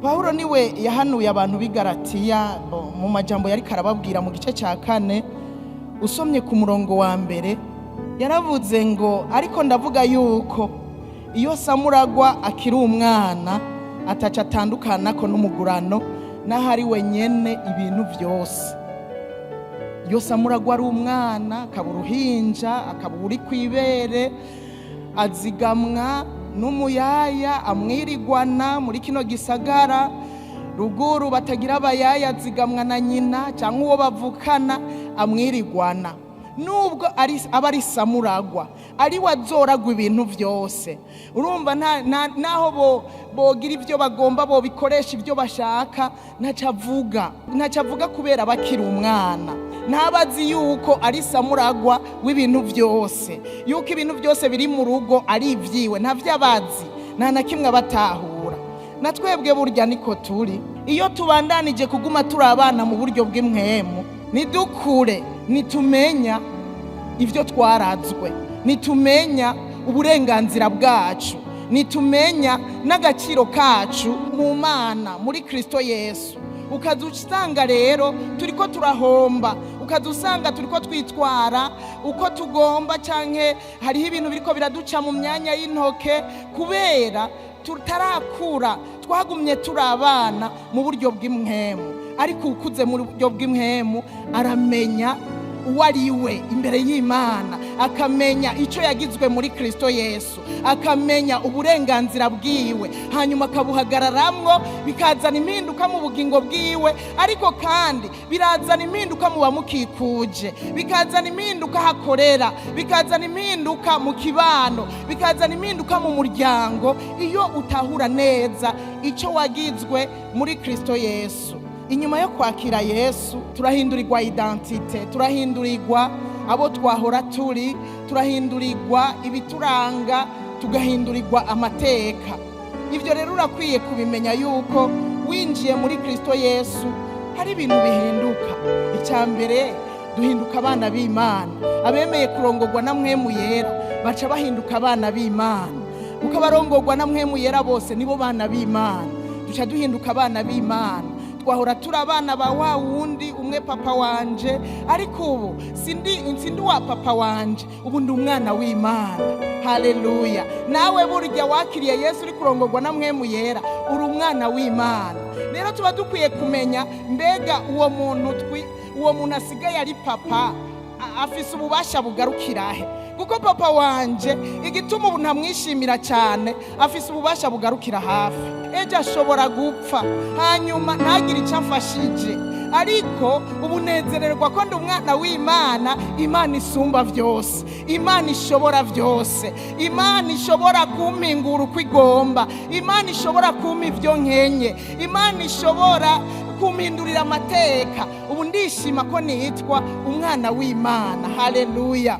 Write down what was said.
Pawulo niwe yahanuye abantu b'i Galatiya mu majambo yari karababwira mu gice cya 4 usomye ku murongo wa mbere yaravuze ngo ariko ndavuga yuko iyo samuragwa akiri umwana ataca atandukana ko n'umugurano n'ahari wenyene ibintu byose. Iyo samuragwa ari umwana akaba uruhinja akaba uri kwibere azigamwa n'umuyaya amwirigwana muri kino gisagara ruguru batagira abayaya azigamwa na nyina cyangwa uwo bavukana amwirigwana. Nubwo aba ari samuragwa ari wazoragwa ibintu byose, urumva naho bogira ibyo bagomba bo bikoresha ibyo bashaka ntacavuga kubera bakiri umwana. Ntabazi yuko ari samuragwa w'ibintu byose, yuko ibintu byose biri mu rugo ari ibyiwe, ntavyabazi nta na kimwe batahura. Natwebwe burya niko turi, iyo tubandanije kuguma turi abana mu buryo bw'imwemu nidukure nitumenya ibyo twarazwe, nitumenya uburenganzira bwacu, nitumenya n'agaciro kacu mu Mana muri Kristo Yesu. Ukazusanga rero turiko turahomba, ukazusanga turiko twitwara uko tugomba canke hariho ibintu biriko biraduca mu myanya y'intoke kubera tutarakura, twagumye turi abana mu buryo bw'imwemu. Ariko ukuze mu buryo bw'imwemu aramenya uwariwe imbere y'Imana, akamenya icyo yagizwe muri Kristo Yesu, akamenya uburenganzira bwiwe, hanyuma akabuhagararamwo, bikazana impinduka mu bugingo bwiwe, ariko kandi birazana impinduka mu bamukikuje, bikazana impinduka hakorera, bikazana impinduka mu kibano, bikazana impinduka mu muryango iyo utahura neza icyo wagizwe muri Kristo Yesu. Inyuma yo kwakira Yesu turahindurirwa identite, turahindurirwa abo twahora turi, turahindurirwa ibituranga, tugahindurirwa amateka. Ivyo rero urakwiye kubimenya yuko winjiye muri Kristo Yesu hari ibintu bihinduka. Icyambere duhinduka abana b'Imana, abemeye kurongorwa na Mwemu Yera baca bahinduka abana b'Imana, uko abarongorwa na Mwemu Yera bose nibo bana b'Imana, duca duhinduka abana b'Imana. Twahora turi abana ba wa wundi umwe papa wanje, ariko ubu sindi wa papa wanje, ubu ndi umwana w'Imana. Haleluya! Nawe burya wakiriye Yesu uri kurongorwa na Mwemu Yera uri umwana w'Imana. Rero tuba dukwiye kumenya mbega uwo muntu asigaye ari papa afise ububasha bugarukirahe, kuko papa wanje igituma ubu ntamwishimira cyane afise ububasha bugarukira hafi. Ejo ashobora gupfa hanyuma ntagire icyo amfashije, ariko ubunezererwa ko ndi umwana w'Imana. Imana isumba byose, Imana ishobora byose, Imana ishobora kumpingura uko igomba, Imana ishobora kumpa ibyo nkenye, Imana ishobora kumpindurira amateka. Ubu ndishima ko nitwa umwana w'Imana. Haleluya!